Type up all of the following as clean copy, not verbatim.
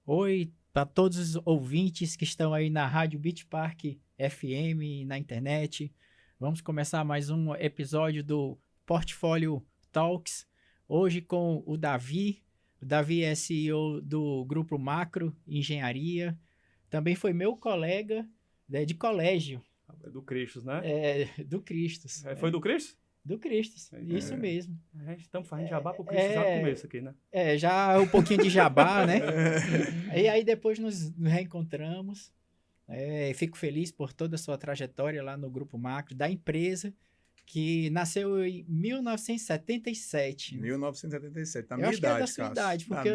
Oi para todos os ouvintes que estão aí na Rádio Beach Park FM, na internet. Vamos começar mais um episódio do Portfólio Talks. Hoje com o Davi. O Davi é CEO do Grupo Macro Engenharia. Também foi meu colega de colégio. Do Cristos, né? Do Cristos. Foi do Cristos? Do Cristos, isso mesmo. Estamos fazendo jabá pro Cristos já no começo aqui, né? Já um pouquinho de jabá, né? E aí depois nos reencontramos. Fico feliz por toda a sua trajetória lá no Grupo Macro, da empresa, que nasceu em 1977. 1977, na eu minha acho idade, que é da sua idade, porque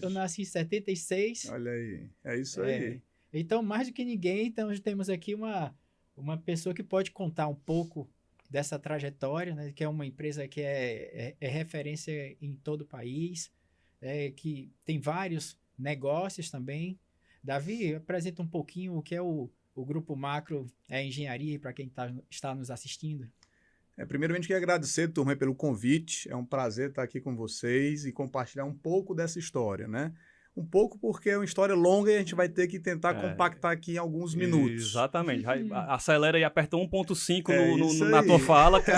eu nasci em 76. Olha aí, é isso aí. Então, mais do que ninguém, então, temos aqui uma pessoa que pode contar um pouco dessa trajetória, né, que é uma empresa que é referência em todo o país, que tem vários negócios também. Davi, apresenta um pouquinho o que é o Grupo Macro Engenharia para quem está nos assistindo. Primeiramente, queria agradecer, turma, pelo convite. É um prazer estar aqui com vocês e compartilhar um pouco dessa história, né? Um pouco porque é uma história longa e a gente vai ter que tentar compactar aqui em alguns minutos. Exatamente. Acelera e aperta 1.5 na tua fala que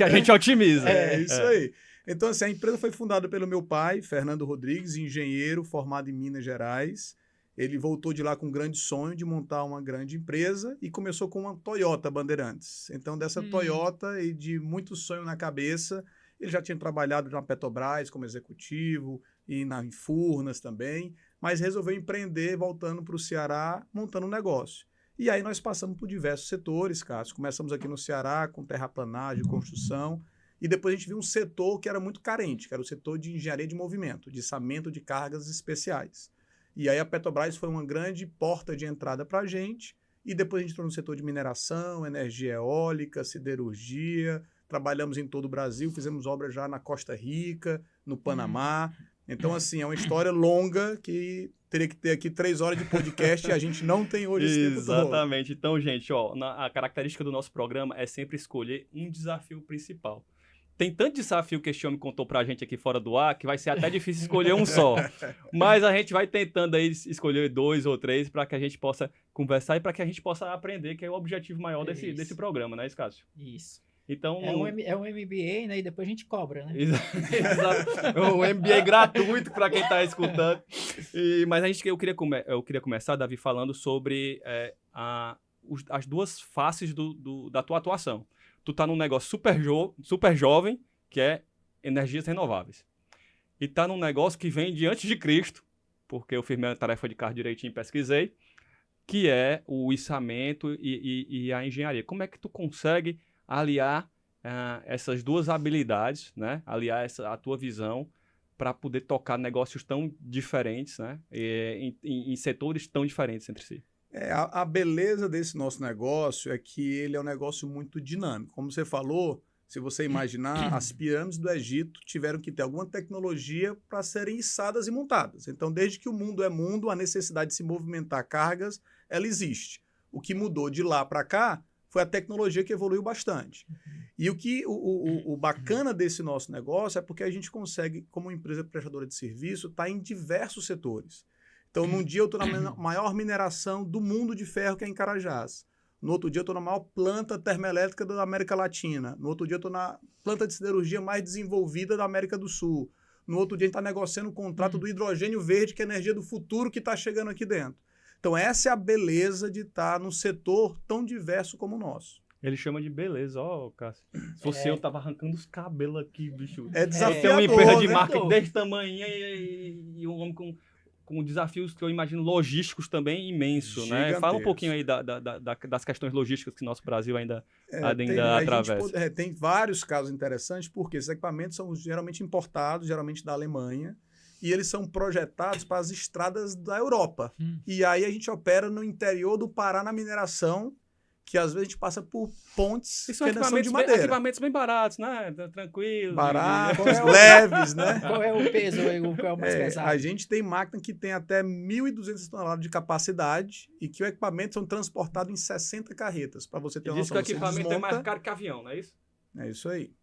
a gente otimiza. Isso aí. Então, assim, a empresa foi fundada pelo meu pai, Fernando Rodrigues, engenheiro formado em Minas Gerais. Ele voltou de lá com um grande sonho de montar uma grande empresa e começou com uma Toyota Bandeirantes. Então, dessa Toyota e de muito sonho na cabeça, ele já tinha trabalhado na Petrobras como executivo e em Furnas também, mas resolveu empreender voltando para o Ceará, montando um negócio. E aí nós passamos por diversos setores, Cássio. Começamos aqui no Ceará com terraplanagem, construção, e depois a gente viu um setor que era muito carente, que era o setor de engenharia de movimento, de içamento de cargas especiais. E aí a Petrobras foi uma grande porta de entrada para a gente, e depois a gente entrou no setor de mineração, energia eólica, siderurgia, trabalhamos em todo o Brasil, fizemos obras já na Costa Rica, no Panamá. Então, assim, é uma história longa que teria que ter aqui 3 horas de podcast e a gente não tem hoje esse tempo todo. Exatamente. Então, gente, a característica do nosso programa é sempre escolher um desafio principal. Tem tanto desafio que esse homem contou pra gente aqui fora do ar que vai ser até difícil escolher um só. Mas a gente vai tentando aí escolher 2 ou 3 para que a gente possa conversar e para que a gente possa aprender, que é o objetivo maior desse programa, né, Cássio? Isso. Então, é um MBA, né? E depois a gente cobra, né? Exato. Um MBA gratuito para quem está escutando. Mas eu queria começar, Davi, falando sobre as duas faces da tua atuação. Tu tá num negócio super jovem, que é energias renováveis. E tá num negócio que vem de antes de Cristo, porque eu fiz minha tarefa de casa direitinho e pesquisei, que é o içamento e a engenharia. Como é que tu consegue aliar essas duas habilidades, né? Aliar a tua visão para poder tocar negócios tão diferentes, né? Em setores tão diferentes entre si? A beleza desse nosso negócio é que ele é um negócio muito dinâmico. Como você falou, se você imaginar, as pirâmides do Egito tiveram que ter alguma tecnologia para serem içadas e montadas. Então, desde que o mundo é mundo, a necessidade de se movimentar cargas, ela existe. O que mudou de lá para cá foi a tecnologia que evoluiu bastante. E o bacana desse nosso negócio é porque a gente consegue, como empresa prestadora de serviço, estar em diversos setores. Então, num dia eu estou na maior mineração do mundo de ferro, que é em Carajás. No outro dia eu estou na maior planta termoelétrica da América Latina. No outro dia eu estou na planta de siderurgia mais desenvolvida da América do Sul. No outro dia a gente está negociando o contrato do hidrogênio verde, que é a energia do futuro que está chegando aqui dentro. Então, essa é a beleza de estar num setor tão diverso como o nosso. Ele chama de beleza, Cássio. Se fosse eu, tava arrancando os cabelos aqui, bicho. É desafiador, tem uma empresa de marketing desse tamanho e um homem com desafios que eu imagino logísticos também imenso, né? Fala um pouquinho aí das questões logísticas que nosso Brasil ainda atravessa. Tem vários casos interessantes, porque esses equipamentos são geralmente importados, geralmente da Alemanha, e eles são projetados para as estradas da Europa. E aí a gente opera no interior do Pará na mineração, que às vezes a gente passa por pontes que são de madeira. Equipamentos bem baratos, né? Tranquilo. Baratos, leves, né? Qual é o peso? Qual é o mais pesado? A gente tem máquina que tem até 1.200 toneladas de capacidade e que o equipamento são transportados em 60 carretas. Para você ter uma noção. Diz que o equipamento é mais caro que avião, não é isso? É isso aí.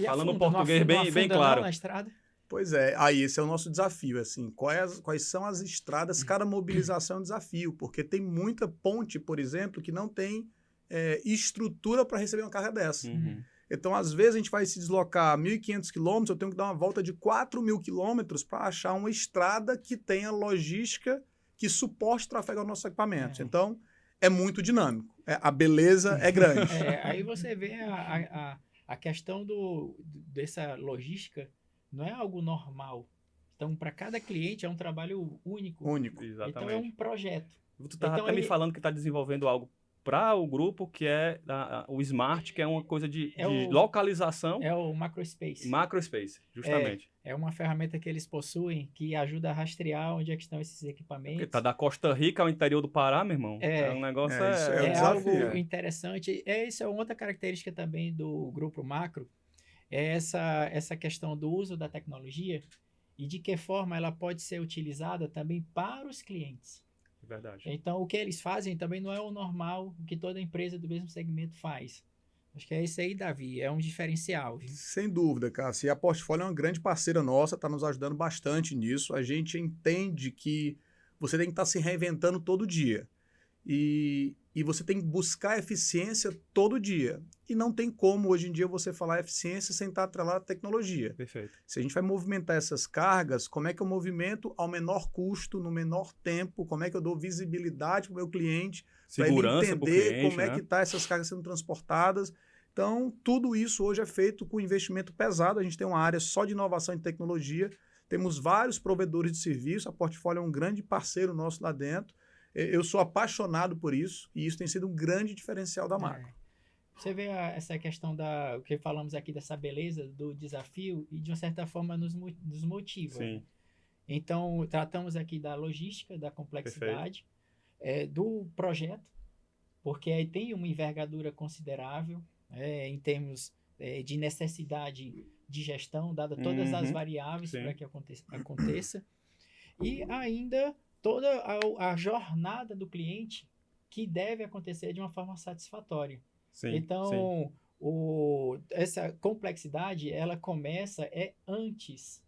Falando português bem claro. Na estrada? Pois é, aí esse é o nosso desafio, assim, quais são as estradas, cada mobilização é um desafio, porque tem muita ponte, por exemplo, que não tem estrutura para receber uma carga dessa. Uhum. Então, às vezes, a gente vai se deslocar 1.500 quilômetros, eu tenho que dar uma volta de 4.000 quilômetros para achar uma estrada que tenha logística que suporte o tráfego aos nossos equipamentos. Então, é muito dinâmico. A beleza é grande. Aí você vê a questão dessa logística, não é algo normal. Então, para cada cliente é um trabalho único. Exatamente. Então, é um projeto. Tu tá Então, até me falando que está desenvolvendo algo para o grupo, que é o Smart, que é uma coisa de localização. É o Macrospace. Macrospace, justamente. É uma ferramenta que eles possuem que ajuda a rastrear onde é que estão esses equipamentos. Porque tá da Costa Rica ao interior do Pará, meu irmão. É um negócio... isso É desafio, algo interessante. Essa é outra característica também do grupo Macro. É essa questão do uso da tecnologia e de que forma ela pode ser utilizada também para os clientes. Verdade. Então, o que eles fazem também não é o normal, o que toda empresa do mesmo segmento faz. Acho que é isso aí, Davi, é um diferencial. Viu? Sem dúvida, Cássio. E a Portfólio é uma grande parceira nossa, está nos ajudando bastante nisso. A gente entende que você tem que estar se reinventando todo dia. E você tem que buscar eficiência todo dia. E não tem como, hoje em dia, você falar eficiência sem estar atrelado à tecnologia. Perfeito. Se a gente vai movimentar essas cargas, como é que eu movimento ao menor custo, no menor tempo? Como é que eu dou visibilidade para o meu cliente? Para ele entender como é que está essas cargas sendo transportadas. Então, tudo isso hoje é feito com investimento pesado. A gente tem uma área só de inovação e tecnologia. Temos vários provedores de serviço. A Portfólio é um grande parceiro nosso lá dentro. Eu sou apaixonado por isso e isso tem sido um grande diferencial da Macro. Você vê essa questão o que falamos aqui dessa beleza do desafio e de uma certa forma nos motiva. Sim. Né? Então, tratamos aqui da logística, da complexidade, do projeto, porque aí tem uma envergadura considerável em termos de necessidade de gestão, dada todas as variáveis para que aconteça. E ainda toda a jornada do cliente que deve acontecer de uma forma satisfatória. Sim, então, essa complexidade, ela começa antes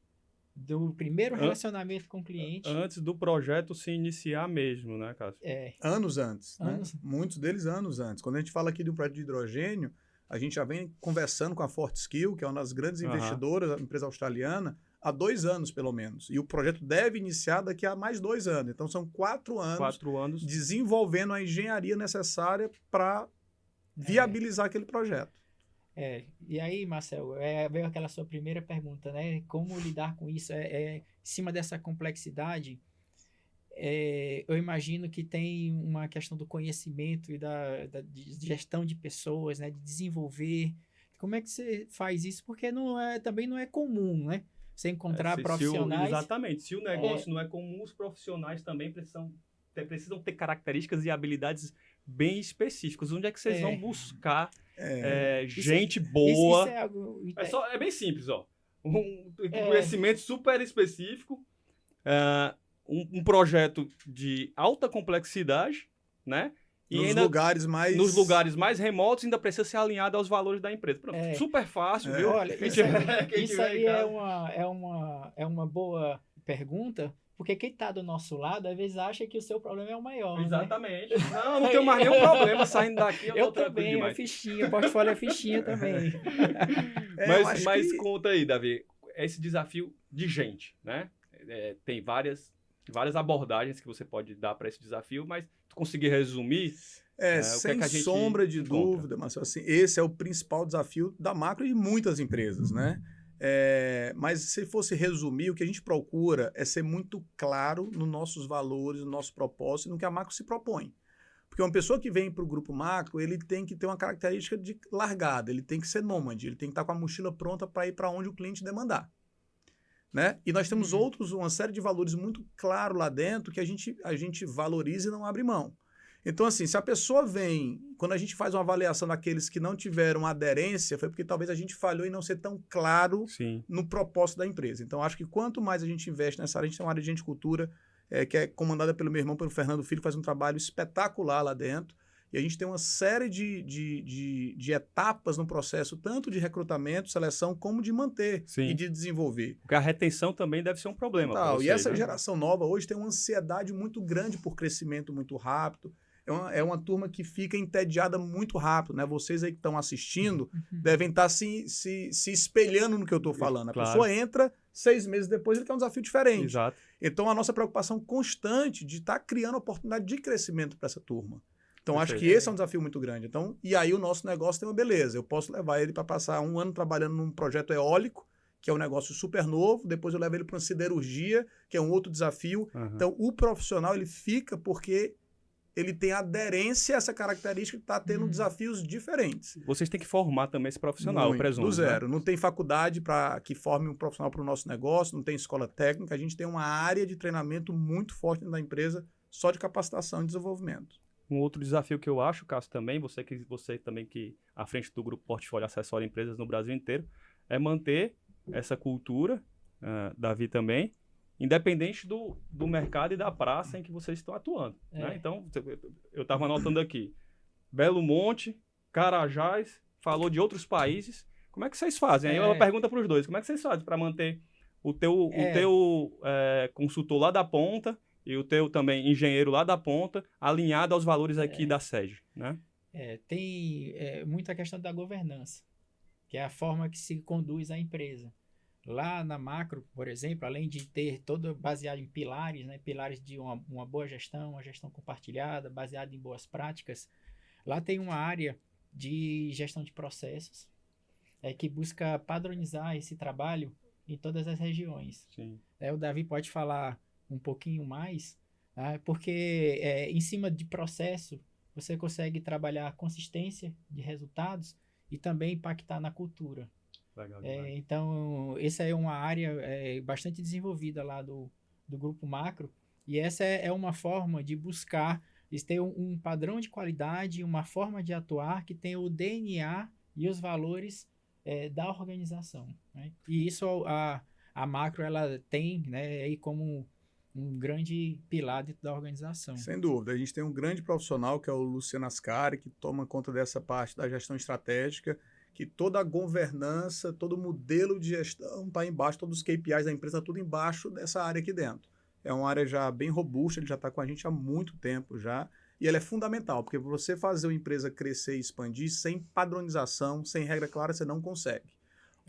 do primeiro relacionamento com o cliente. Antes do projeto se iniciar mesmo, né, Cássio? Anos antes. Né? Muitos deles anos antes. Quando a gente fala aqui de um projeto de hidrogênio, a gente já vem conversando com a Fortescue, que é uma das grandes investidoras, a empresa australiana, há 2 anos, pelo menos. E o projeto deve iniciar daqui a mais 2 anos. Então, são 4 anos, 4 anos desenvolvendo a engenharia necessária para viabilizar aquele projeto. E aí, Marcelo, veio aquela sua primeira pergunta, né? Como lidar com isso? Em cima dessa complexidade, eu imagino que tem uma questão do conhecimento e de gestão de pessoas, né? De desenvolver. Como é que você faz isso? Porque também não é comum, né? Você encontrar profissionais... Exatamente. Se o negócio não é comum, os profissionais também precisam ter características e habilidades bem específicas. Onde é que vocês vão buscar gente boa? Isso é algo... É bem simples, ó. Um conhecimento super específico, um projeto de alta complexidade, né? E nos lugares mais remotos ainda precisa ser alinhado aos valores da empresa. Pronto, super fácil, viu? Olha, isso aí é uma boa pergunta, porque quem está do nosso lado, às vezes, acha que o seu problema é o maior. Exatamente. Né? Não tenho mais nenhum problema saindo daqui. Eu também, é fichinha, o portfólio é fichinha também. Mas conta aí, Davi, esse desafio de gente, né? Tem várias abordagens que você pode dar para esse desafio, mas tu conseguir resumir... sem sombra de dúvida, Marcelo, assim, esse é o principal desafio da Macro e de muitas empresas, né? Mas se fosse resumir, o que a gente procura é ser muito claro nos nossos valores, no nosso propósito e no que a Macro se propõe. Porque uma pessoa que vem para o grupo Macro, ele tem que ter uma característica de largada, ele tem que ser nômade, ele tem que estar com a mochila pronta para ir para onde o cliente demandar. Né? E nós temos uma série de valores muito claros lá dentro que a gente valoriza e não abre mão. Então, assim, se a pessoa vem, quando a gente faz uma avaliação daqueles que não tiveram aderência, foi porque talvez a gente falhou em não ser tão claro no propósito da empresa. Então, acho que quanto mais a gente investe nessa área, a gente tem uma área de gente cultura que é comandada pelo meu irmão, pelo Fernando Filho, que faz um trabalho espetacular lá dentro. E a gente tem uma série de etapas no processo, tanto de recrutamento, seleção, como de manter Sim. e de desenvolver. Porque a retenção também deve ser um problema para Total. vocês, E essa né? geração nova hoje tem uma ansiedade muito grande por crescimento muito rápido. É uma turma que fica entediada muito rápido, né? Vocês aí que estão assistindo devem estar se espelhando no que eu estou falando. A Claro. pessoa entra, 6 meses depois ele quer um desafio diferente. Exato. Então, a nossa preocupação constante de estar criando oportunidade de crescimento para essa turma. Então, acho que Perfeito. esse é um desafio muito grande. Então, e aí o nosso negócio tem uma beleza. Eu posso levar ele para passar 1 ano trabalhando num projeto eólico, que é um negócio super novo, depois eu levo ele para uma siderurgia, que é um outro desafio. Uhum. Então, o profissional, ele fica porque ele tem aderência a essa característica de estar tendo desafios diferentes. Vocês têm que formar também esse profissional, eu Muito, presumo. do zero. Né? Não tem faculdade que forme um profissional para o nosso negócio, não tem escola técnica. A gente tem uma área de treinamento muito forte dentro da empresa, só de capacitação e desenvolvimento. Um outro desafio que eu acho, Cássio, também, você também que à frente do grupo Portfólio Acessório Empresas no Brasil inteiro, é manter essa cultura, Davi também, independente do mercado e da praça em que vocês estão atuando. Né? Então, eu estava anotando aqui, Belo Monte, Carajás, falou de outros países. Como é que vocês fazem? Aí uma pergunta para os dois. Como é que vocês fazem para manter o teu consultor lá da ponta e o teu também engenheiro lá da ponta alinhado aos valores aqui da sede, né? Tem muita questão da governança, que é a forma que se conduz a empresa. Lá na Macro, por exemplo, além de ter todo baseado em pilares, né, pilares de uma boa gestão, uma gestão compartilhada, baseada em boas práticas, lá tem uma área de gestão de processos que busca padronizar esse trabalho em todas as regiões. Sim. O Davi pode falar um pouquinho mais, porque em cima de processo você consegue trabalhar consistência de resultados e também impactar na cultura. Legal, então, essa é uma área bastante desenvolvida lá do Grupo Macro, e essa é uma forma de buscar ter um padrão de qualidade, uma forma de atuar que tem o DNA e os valores da organização. Né? E isso a Macro ela tem, né, aí como um grande pilar dentro da organização. Sem dúvida. A gente tem um grande profissional, que é o Luciano Ascari, que toma conta dessa parte da gestão estratégica, que toda a governança, todo o modelo de gestão está embaixo, todos os KPIs da empresa, tudo embaixo dessa área aqui dentro. É uma área já bem robusta, ele já está com a gente há muito tempo já, e ela é fundamental, porque para você fazer uma empresa crescer e expandir, sem padronização, sem regra clara, você não consegue.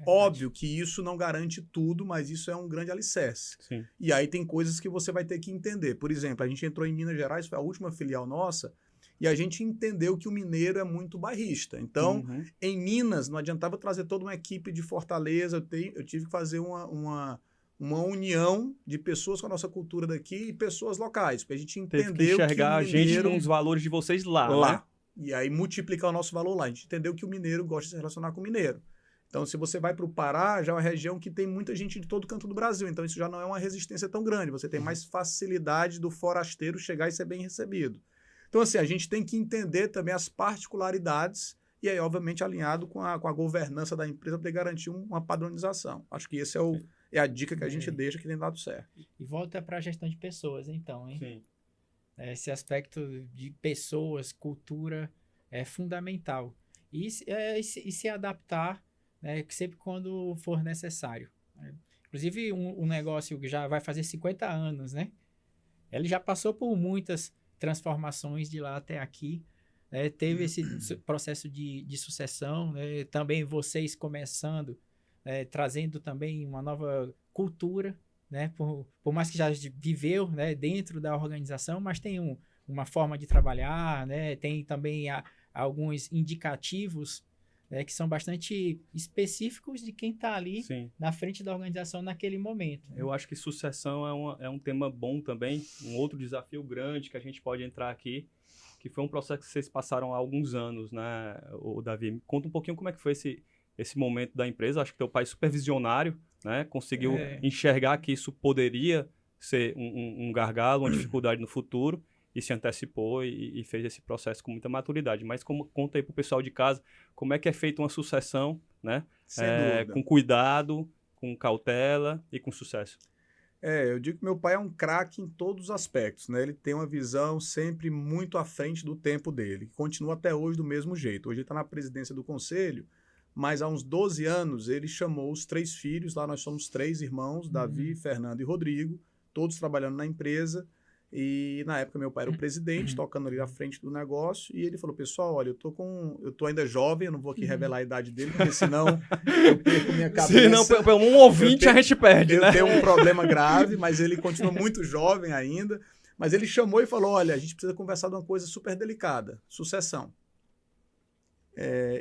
Óbvio que isso não garante tudo, mas isso é um grande alicerce. Sim. E aí tem coisas que você vai ter que entender. Por exemplo, a gente entrou em Minas Gerais, foi a última filial nossa, e a gente entendeu que o mineiro é muito bairrista. Então, em Minas, não adiantava trazer toda uma equipe de Fortaleza, eu tive que fazer uma união de pessoas com a nossa cultura daqui e pessoas locais, porque a gente entendeu que enxergar que o mineiro... a gente com os valores de vocês lá. Né? E aí multiplicar o nosso valor lá. A gente entendeu que o mineiro gosta de se relacionar com o mineiro. Então, se você vai para o Pará, já é uma região que tem muita gente de todo canto do Brasil. Então, isso já não é uma resistência tão grande. Você tem mais facilidade do forasteiro chegar e ser bem recebido. Então, assim, a gente tem que entender também as particularidades e aí, obviamente, alinhado com a governança da empresa para poder garantir uma padronização. Acho que esse é a dica que a gente deixa que tem dado certo. E volta para a gestão de pessoas, então, hein? Sim. Esse aspecto de pessoas, cultura, é fundamental. E se adaptar, né, sempre quando for necessário. Inclusive, um negócio que já vai fazer 50 anos, né? Ele já passou por muitas transformações de lá até aqui. Teve esse processo de sucessão, né? Também vocês começando, trazendo também uma nova cultura, né? Por mais que já viveu, né, dentro da organização, mas tem uma forma de trabalhar, né? Tem também alguns indicativos que são bastante específicos de quem está ali na frente da organização naquele momento. Né? Eu acho que sucessão é um tema bom também, um outro desafio grande que a gente pode entrar aqui, que foi um processo que vocês passaram há alguns anos, né, Davi? Me conta um pouquinho como é que foi esse momento da empresa. Acho que teu pai é super visionário, né? Conseguiu enxergar que isso poderia ser um gargalo, uma dificuldade no futuro, e se antecipou e fez esse processo com muita maturidade. Mas conta aí para o pessoal de casa como é que é feita uma sucessão, né? Sem dúvida. Com cuidado, com cautela e com sucesso. Eu digo que meu pai é um craque em todos os aspectos, né? Ele tem uma visão sempre muito à frente do tempo dele. Continua até hoje do mesmo jeito. Hoje ele está na presidência do conselho, mas há uns 12 anos ele chamou os 3 filhos, lá nós somos 3 irmãos, Davi, Fernando e Rodrigo, todos trabalhando na empresa. E na época meu pai era o presidente, tocando ali à frente do negócio, e ele falou: pessoal, olha, eu tô ainda jovem, eu não vou aqui revelar a idade dele, porque senão eu perco minha cabeça. Se não, um ouvinte a gente perde, né? Eu tenho um problema grave, mas ele continua muito jovem ainda. Mas ele chamou e falou: olha, a gente precisa conversar de uma coisa super delicada, sucessão.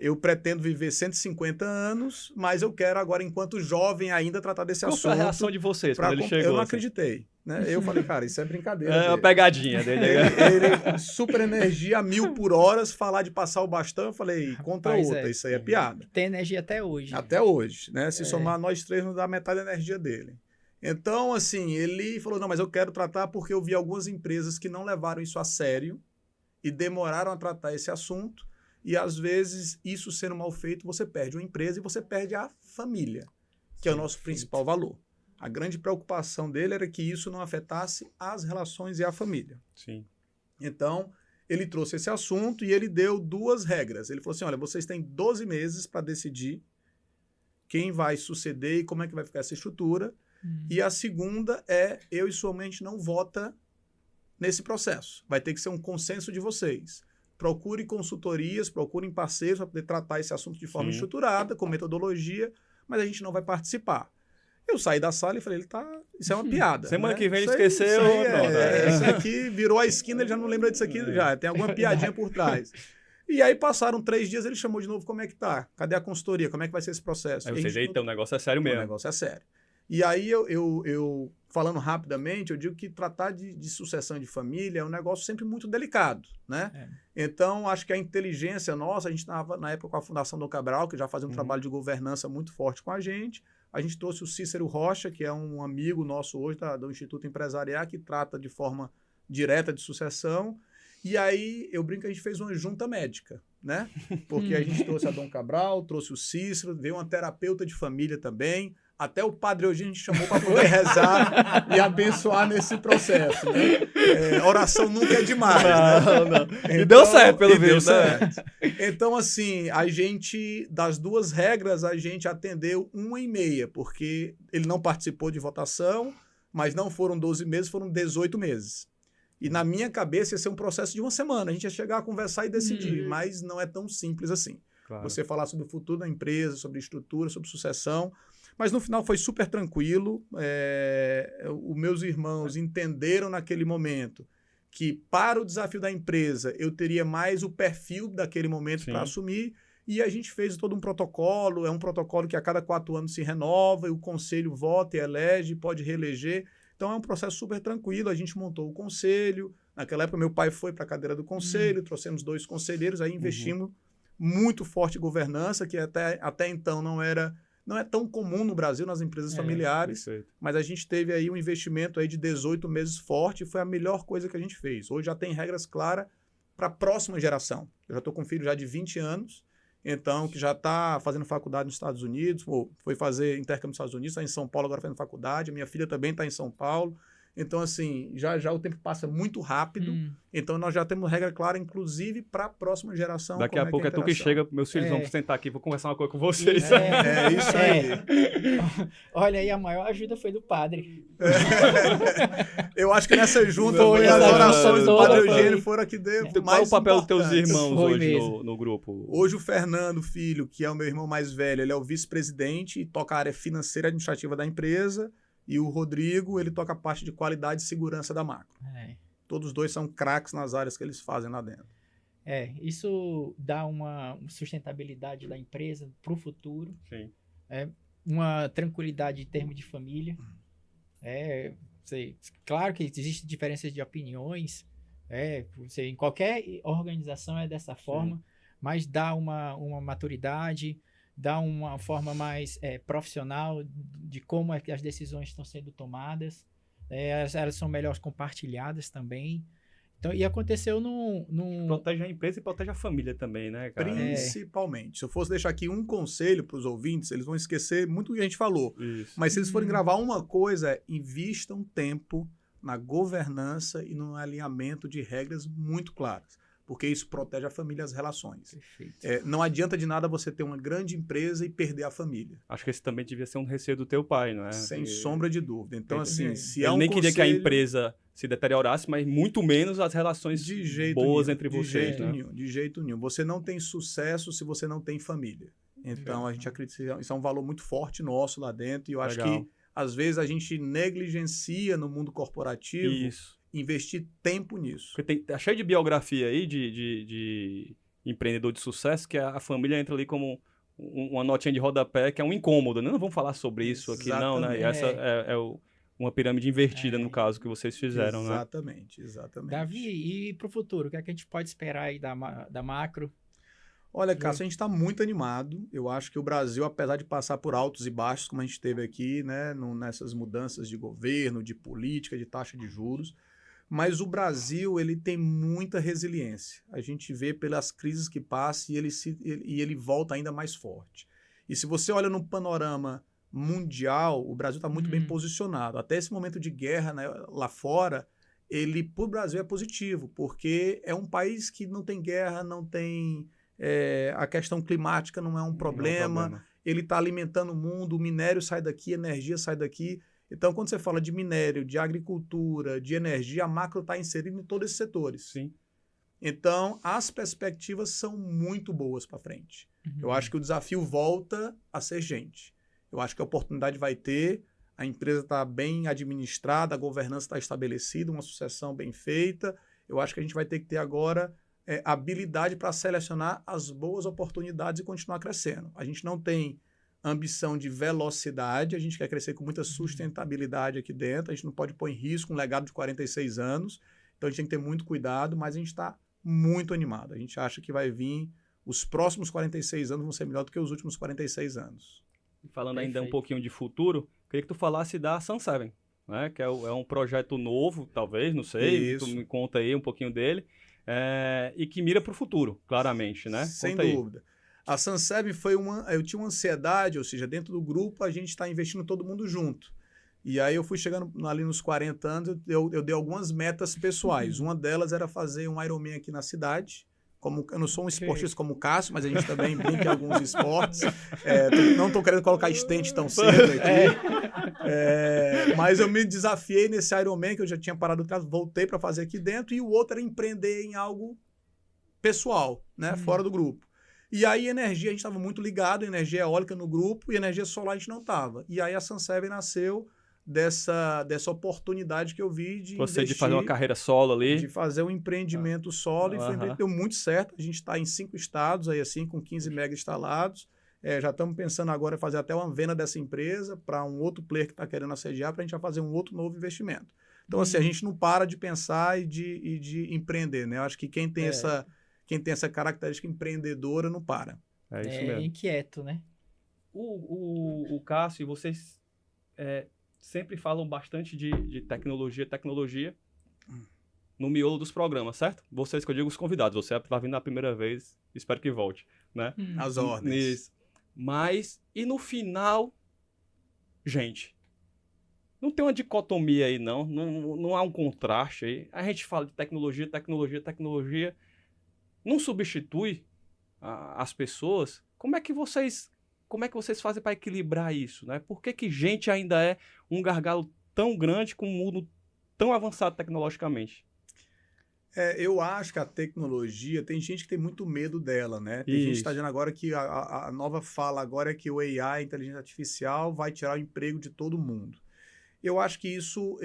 Eu pretendo viver 150 anos, mas eu quero agora, enquanto jovem ainda, tratar desse assunto. Qual foi a reação de vocês quando ele chegou? Eu não assim? acreditei. Né? Eu falei, cara, isso é brincadeira. É uma pegadinha dele. Ele super energia, 1000 por hora, falar de passar o bastão, eu falei, contra outra, isso aí é piada. Tem energia até hoje. Até hoje, né? Se somar nós 3, não dá metade da energia dele. Então, assim, ele falou, não, mas eu quero tratar porque eu vi algumas empresas que não levaram isso a sério e demoraram a tratar esse assunto. E, às vezes, isso sendo mal feito, você perde uma empresa e você perde a família, que é o nosso principal valor. A grande preocupação dele era que isso não afetasse as relações e a família. Sim. Então, ele trouxe esse assunto e ele deu 2 regras. Ele falou assim, olha, vocês têm 12 meses para decidir quem vai suceder e como é que vai ficar essa estrutura. E a segunda é, eu e sua mãe, a gente não vota nesse processo. Vai ter que ser um consenso de vocês. Procure consultorias, procurem parceiros para poder tratar esse assunto de forma estruturada, com metodologia, mas a gente não vai participar. Eu saí da sala e falei, isso é uma piada. Semana né? que vem ele Isso aí- esqueceu. Isso, aí Pronto, isso aqui virou a esquina, ele já não lembra disso aqui já. Tem alguma piadinha por trás. E aí passaram 3 dias, ele chamou de novo, como é que tá? Cadê a consultoria? Como é que vai ser esse processo? Aí E a vocês, gente eita, o negócio é sério o mesmo. negócio é sério. E aí eu falando rapidamente, eu digo que tratar de sucessão de família é um negócio sempre muito delicado, né? Então, acho que a inteligência nossa, a gente estava na época com a Fundação Dom Cabral, que já fazia um trabalho de governança muito forte com a gente trouxe o Cícero Rocha, que é um amigo nosso hoje do Instituto Empresarial, que trata de forma direta de sucessão. E aí, eu brinco que a gente fez uma junta médica, né? Porque a gente trouxe a Dom Cabral, trouxe o Cícero, veio uma terapeuta de família também. Até o Padre Eugênio a gente chamou para poder rezar e abençoar nesse processo, né? Oração nunca é demais, né? Não. E deu certo, pelo visto, né? certo. Então, assim, a gente, das 2 regras, a gente atendeu 1,5, porque ele não participou de votação, mas não foram 12 meses, foram 18 meses. E na minha cabeça ia ser um processo de 1 semana. A gente ia chegar a conversar e decidir, mas não é tão simples assim. Claro. Você falar sobre o futuro da empresa, sobre estrutura, sobre sucessão. Mas no final foi super tranquilo. Os meus irmãos entenderam naquele momento que para o desafio da empresa eu teria mais o perfil daquele momento para assumir. E a gente fez todo um protocolo. É um protocolo que a cada 4 anos se renova, e o conselho vota e elege, pode reeleger. Então é um processo super tranquilo. A gente montou o conselho. Naquela época meu pai foi para a cadeira do conselho, trouxemos 2 conselheiros, aí investimos muito forte em governança, que até então não é tão comum no Brasil, nas empresas familiares, Perfeito. mas a gente teve aí um investimento aí de 18 meses forte e foi a melhor coisa que a gente fez. Hoje já tem regras claras para a próxima geração. Eu já estou com um filho já de 20 anos, então que já está fazendo faculdade nos Estados Unidos, foi fazer intercâmbio nos Estados Unidos, está em São Paulo agora fazendo faculdade, a minha filha também está em São Paulo. Então, assim, já o tempo passa muito rápido. Então, nós já temos regra clara, inclusive, para a próxima geração. Daqui a pouco é tu que chega, meus filhos vão sentar aqui, vou conversar uma coisa com vocês. Isso aí. Olha aí, a maior ajuda foi do padre. Eu acho que nessa junta Foi as essa orações do toda, Padre foi. Eugênio foram a que deu mais Qual é o papel dos teus importantes. irmãos Foi hoje mesmo. no grupo? Hoje o Fernando, filho, que é o meu irmão mais velho, ele é o vice-presidente e toca a área financeira e administrativa da empresa. E o Rodrigo, ele toca a parte de qualidade e segurança da Macro. Todos os 2 são craques nas áreas que eles fazem lá dentro. Isso dá uma sustentabilidade da empresa para o futuro. Sim. Uma tranquilidade em termos de família. Claro que existem diferenças de opiniões. Em qualquer organização é dessa forma, mas dá uma maturidade, dá uma forma mais profissional de como é que as decisões estão sendo tomadas. Elas são melhores compartilhadas também. Então, e aconteceu num... Protege a empresa e protege a família também, né, cara? Principalmente. Se eu fosse deixar aqui um conselho para os ouvintes, eles vão esquecer muito do que a gente falou. Isso. Mas se eles forem gravar uma coisa, invistam tempo na governança e no alinhamento de regras muito claras, porque isso protege a família e as relações. Perfeito. Não adianta de nada você ter uma grande empresa e perder a família. Acho que esse também devia ser um receio do teu pai, não é? Sem sombra de dúvida. Então, assim, se ele há um nem queria que a conselho- empresa se deteriorasse, mas muito menos as relações de jeito boas nenhum, entre de vocês, jeito né? nenhum, de jeito nenhum. Você não tem sucesso se você não tem família. Então, a gente acredita que isso é um valor muito forte nosso lá dentro. E eu acho Legal. que, às vezes, a gente negligencia no mundo corporativo Isso. investir tempo nisso. Porque tá cheio de biografia aí de empreendedor de sucesso que a família entra ali como uma notinha de rodapé, que é um incômodo, né? Não vamos falar sobre isso aqui, não, né? E essa uma pirâmide invertida, no caso, que vocês fizeram, né? Exatamente, exatamente. Davi, e para o futuro? O que é que a gente pode esperar aí da macro? Olha, Cássio, a gente está muito animado. Eu acho que o Brasil, apesar de passar por altos e baixos, como a gente teve aqui, né, nessas mudanças de governo, de política, de taxa de juros, mas o Brasil ele tem muita resiliência. A gente vê pelas crises que passa e ele volta ainda mais forte. E se você olha no panorama mundial, o Brasil está muito bem posicionado. Até esse momento de guerra, né, lá fora, ele para o Brasil é positivo, porque é um país que não tem guerra, não tem... a questão climática não é um problema, ele está alimentando o mundo, o minério sai daqui, a energia sai daqui. Então, quando você fala de minério, de agricultura, de energia, a macro está inserida em todos esses setores. Sim. Então, as perspectivas são muito boas para frente. Eu acho que o desafio volta a ser gente. Eu acho que a oportunidade vai ter, a empresa está bem administrada, a governança está estabelecida, uma sucessão bem feita. Eu acho que a gente vai ter que ter agora habilidade para selecionar as boas oportunidades e continuar crescendo. A gente não tem ambição de velocidade, a gente quer crescer com muita sustentabilidade aqui dentro, a gente não pode pôr em risco um legado de 46 anos, então a gente tem que ter muito cuidado, mas a gente está muito animado. A gente acha que vai vir, os próximos 46 anos vão ser melhor do que os últimos 46 anos. Falando ainda um Perfeito. pouquinho de futuro, queria que tu falasse da Sun7, né? Que é um projeto novo, talvez, não sei, Isso. tu me conta aí um pouquinho dele, e que mira para o futuro, claramente, né? Sem Conta aí. dúvida. A Sun7 foi eu tinha uma ansiedade, ou seja, dentro do grupo a gente está investindo todo mundo junto. E aí eu fui chegando ali nos 40 anos, eu dei algumas metas pessoais. Uma delas era fazer um Ironman aqui na cidade. Eu não sou um esportista como o Cássio, mas a gente também brinca em alguns esportes. Não estou querendo colocar stent tão cedo aqui. Mas eu me desafiei nesse Ironman, que eu já tinha parado o caso, voltei para fazer aqui dentro. E o outro era empreender em algo pessoal, né, fora do grupo. E aí, energia, a gente estava muito ligado, energia eólica no grupo, e energia solar a gente não estava. E aí, a Sun7 nasceu dessa oportunidade que eu vi de Você de investir, fazer uma carreira solo ali. de fazer um empreendimento solo, e deu muito certo. A gente está em 5 estados, aí assim, com 15 mega instalados. Já estamos pensando agora em fazer até uma venda dessa empresa para um outro player que está querendo assediar, para a gente já fazer um outro novo investimento. Então, assim, a gente não para de pensar e de empreender, né? Eu acho que quem tem essa característica empreendedora não para. É isso mesmo. Inquieto, né? O Cássio e vocês sempre falam bastante de tecnologia no miolo dos programas, certo? Vocês que eu digo os convidados, você está vindo na primeira vez, espero que volte, né? As ordens. Isso. Mas, e no final, gente, não tem uma dicotomia aí não há um contraste aí. A gente fala de tecnologia, não substitui as pessoas. Como é que vocês fazem para equilibrar isso, né? Por que gente ainda é um gargalo tão grande com um mundo tão avançado tecnologicamente? Eu acho que a tecnologia, tem gente que tem muito medo dela, né? Tem gente que está dizendo agora que a nova fala agora é que o AI, a inteligência artificial, vai tirar o emprego de todo mundo. Eu acho que isso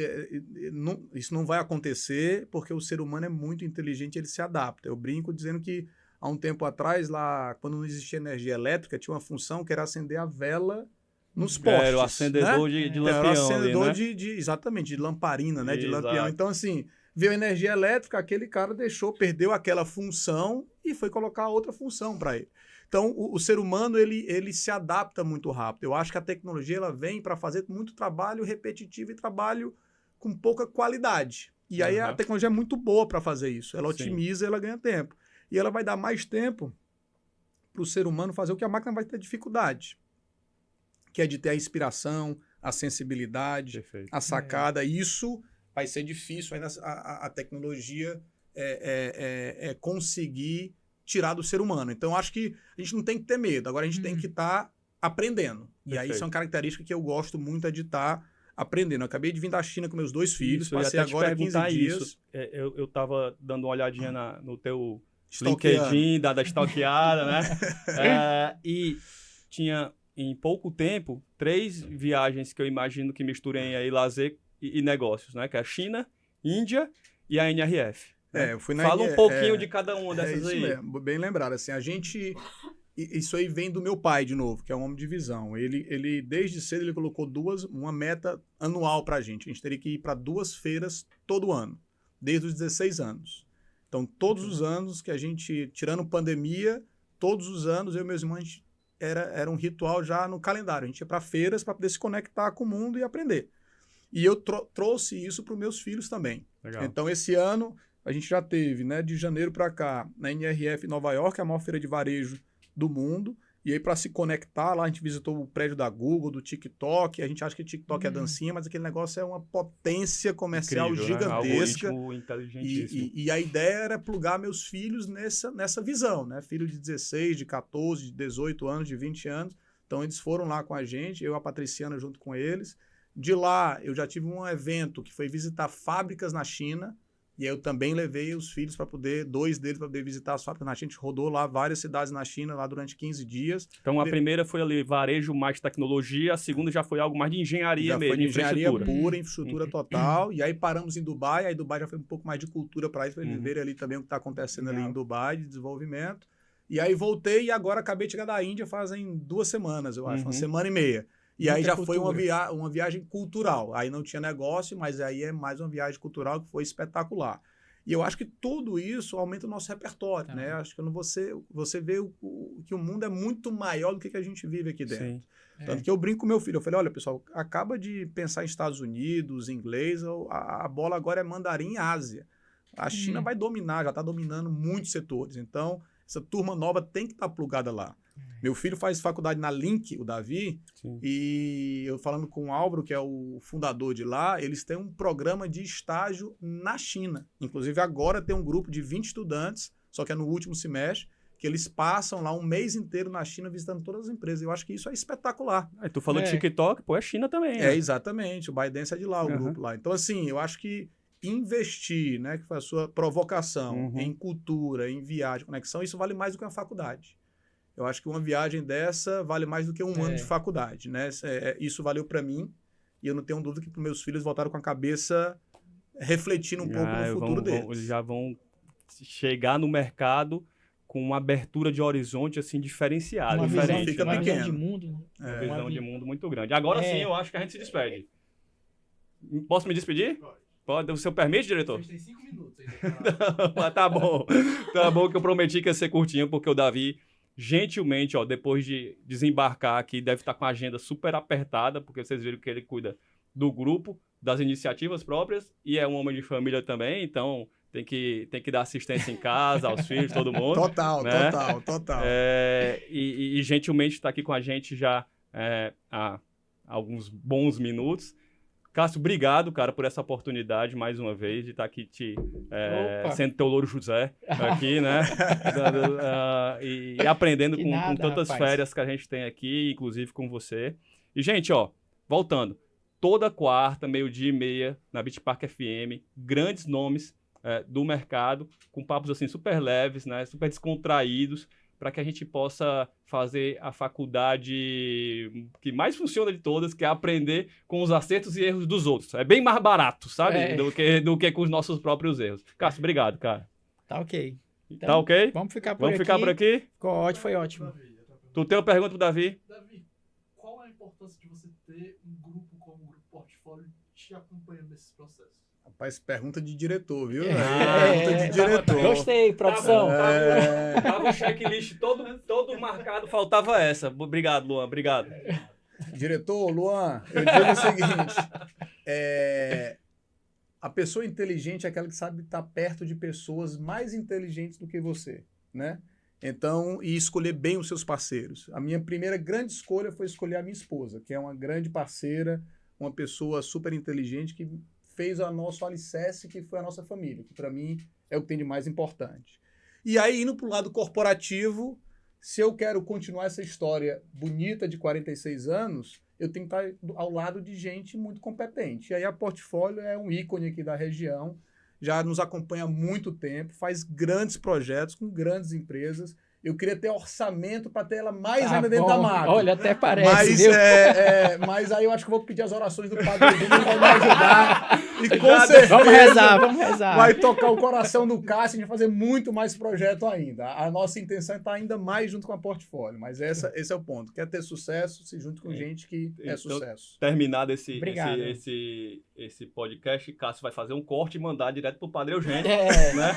não vai acontecer porque o ser humano é muito inteligente, ele se adapta. Eu brinco dizendo que há um tempo atrás, lá, quando não existia energia elétrica, tinha uma função que era acender a vela nos postes. Era o acendedor, né? de lampião. Era o acendedor ali, né? exatamente, de lamparina, né? De Exato. lampião. Então, assim, veio energia elétrica, aquele cara perdeu aquela função e foi colocar outra função para ele. Então, o ser humano, ele se adapta muito rápido. Eu acho que a tecnologia ela vem para fazer muito trabalho repetitivo e trabalho com pouca qualidade. E aí a tecnologia é muito boa para fazer isso. Ela Sim. otimiza, ela ganha tempo. E ela vai dar mais tempo para o ser humano fazer o que a máquina vai ter dificuldade, que é de ter a inspiração, a sensibilidade, Perfeito. a sacada. Isso vai ser difícil ainda a tecnologia conseguir tirar do ser humano. Então, acho que a gente não tem que ter medo. Agora, a gente tem que estar aprendendo. E aí, isso é uma característica que eu gosto muito, é de estar aprendendo. Eu acabei de vir da China com meus 2 filhos, Isso, eu ia passei até te agora 15 perguntar dias. isso. Eu tava dando uma olhadinha no teu Stalkeando. LinkedIn, da stalkeada, né? E tinha, em pouco tempo, 3 viagens que eu imagino que misturem aí lazer e negócios, né? Que é a China, Índia e a NRF. Né? Eu fui na Fala um pouquinho de cada uma dessas isso aí. mesmo, bem lembrado. Assim, isso aí vem do meu pai, de novo, que é um homem de visão. Ele desde cedo, ele colocou uma meta anual pra gente. A gente teria que ir para 2 feiras todo ano, desde os 16 anos. Então, todos os anos que a gente, tirando pandemia, todos os anos, eu e meus irmãos, era um ritual já no calendário. A gente ia para feiras para poder se conectar com o mundo e aprender. E eu trouxe isso para os meus filhos também. Legal. Então, esse ano, a gente já teve, né, de janeiro para cá, na NRF Nova York, a maior feira de varejo do mundo. E aí, para se conectar lá, a gente visitou o prédio da Google, do TikTok. A gente acha que o TikTok é dancinha, mas aquele negócio é uma potência comercial Incrível, gigantesca. Né? Algoritmo inteligentíssimo. E a ideia era plugar meus filhos nessa visão, né? Filho de 16, de 14, de 18 anos, de 20 anos. Então, eles foram lá com a gente, eu e a Patriciana junto com eles. De lá, eu já tive um evento que foi visitar fábricas na China. E aí eu também levei os filhos para poder, 2 deles para poder visitar as fábricas na China. A gente rodou lá várias cidades na China, lá durante 15 dias. Então, a primeira foi ali varejo mais tecnologia, a segunda já foi algo mais de engenharia mesmo, foi de engenharia infraestrutura. pura, infraestrutura total. E aí paramos em Dubai, aí Dubai já foi um pouco mais de cultura para eles, para eles verem ali também o que está acontecendo ali em Dubai, de desenvolvimento. E aí voltei e agora acabei de chegar da Índia fazem 2 semanas, eu acho, 1 semana e meia. E aí já foi uma viagem cultural. Aí não tinha negócio, mas aí é mais uma viagem cultural que foi espetacular. E eu acho que tudo isso aumenta o nosso repertório, né? Acho que você vê que o mundo é muito maior do que a gente vive aqui dentro. Sim. Tanto que eu brinco com meu filho, eu falei, olha, pessoal, acaba de pensar em Estados Unidos, inglês, a bola agora é mandarim e Ásia. A China vai dominar, já está dominando muitos setores. Então, essa turma nova tem que estar plugada lá. Meu filho faz faculdade na Link, o Davi, e eu falando com o Álvaro, que é o fundador de lá, eles têm um programa de estágio na China. Inclusive, agora tem um grupo de 20 estudantes, só que é no último semestre, que eles passam lá um mês inteiro na China visitando todas as empresas. Eu acho que isso é espetacular. Aí tu falou de TikTok, pô, é China também. Né? Exatamente. O ByteDance é de lá, o grupo lá. Então, assim, eu acho que investir, né, que foi a sua provocação, em cultura, em viagem, conexão, isso vale mais do que uma faculdade. Eu acho que uma viagem dessa vale mais do que um ano de faculdade, né? Isso valeu para mim e eu não tenho dúvida que para meus filhos voltaram com a cabeça refletindo um pouco no futuro deles. Eles já vão chegar no mercado com uma abertura de horizonte assim diferenciada, uma diferente. Visão, fica uma pequeno. visão de mundo. Né? Uma visão de mundo muito grande. Agora sim, eu acho que a gente se despede. Posso me despedir? Pode. O senhor permite, diretor? A gente tem 5 minutos. Tá bom. Tá bom que eu prometi que ia ser curtinho, porque o Davi, gentilmente, depois de desembarcar aqui, deve estar com a agenda super apertada, porque vocês viram que ele cuida do grupo, das iniciativas próprias, e é um homem de família também, então tem que dar assistência em casa, aos filhos, todo mundo. Total, né? total. E gentilmente está aqui com a gente já há alguns bons minutos. Cássio, obrigado, cara, por essa oportunidade, mais uma vez, de estar aqui sendo teu louro José aqui, né? E aprendendo com tantas férias que a gente tem aqui, inclusive com você. E, gente, voltando, toda quarta, 12:30, na Beach Park FM, grandes nomes do mercado, com papos assim super leves, né? Super descontraídos, para que a gente possa fazer a faculdade que mais funciona de todas, que é aprender com os acertos e erros dos outros. É bem mais barato, sabe? Do que com os nossos próprios erros. Cássio, obrigado, cara. Tá ok. Então, tá ok? Vamos ficar por aqui? Ficou ótimo, foi ótimo. Tu tem uma pergunta pro Davi? Davi, qual é a importância de você ter um grupo como o Grupo Portfólio te acompanhando nesses processos? Rapaz, pergunta de diretor, viu? Pergunta de diretor. Gostei, produção. Tava o checklist todo marcado, faltava essa. Obrigado, Luan, obrigado. Diretor, Luan, eu digo o seguinte, a pessoa inteligente é aquela que sabe estar perto de pessoas mais inteligentes do que você, né? Então, e escolher bem os seus parceiros. A minha primeira grande escolha foi escolher a minha esposa, que é uma grande parceira, uma pessoa super inteligente que fez o nosso alicerce, que foi a nossa família, que para mim é o que tem de mais importante. E aí, indo para o lado corporativo, se eu quero continuar essa história bonita de 46 anos, eu tenho que estar ao lado de gente muito competente. E aí a Portfólio é um ícone aqui da região, já nos acompanha há muito tempo, faz grandes projetos com grandes empresas. Eu queria ter orçamento para ter ela mais ainda dentro da macro. Olha, até parece, viu? Mas aí eu acho que eu vou pedir as orações do Padre Júnior, ele vai me ajudar. E com certeza Vamos rezar. vai tocar o coração do Cássio, a gente vai fazer muito mais projeto ainda. A nossa intenção é estar ainda mais junto com a Portfólio, mas esse é o ponto. Quer ter sucesso, se junte com gente que é sucesso. Terminado Obrigado. esse podcast, Cássio vai fazer um corte e mandar direto pro Padre Eugênio, É. né?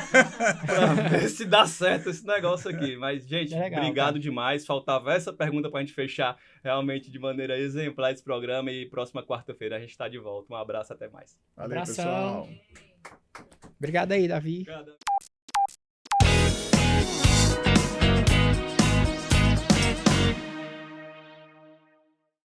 Pra ver se dá certo esse negócio aqui. Mas, gente, É legal, obrigado cara. demais. Faltava essa pergunta pra gente fechar realmente de maneira exemplar esse programa. E próxima quarta-feira a gente tá de volta. Um abraço, até mais. Valeu, Abração. pessoal. Obrigado aí, Davi. Obrigado.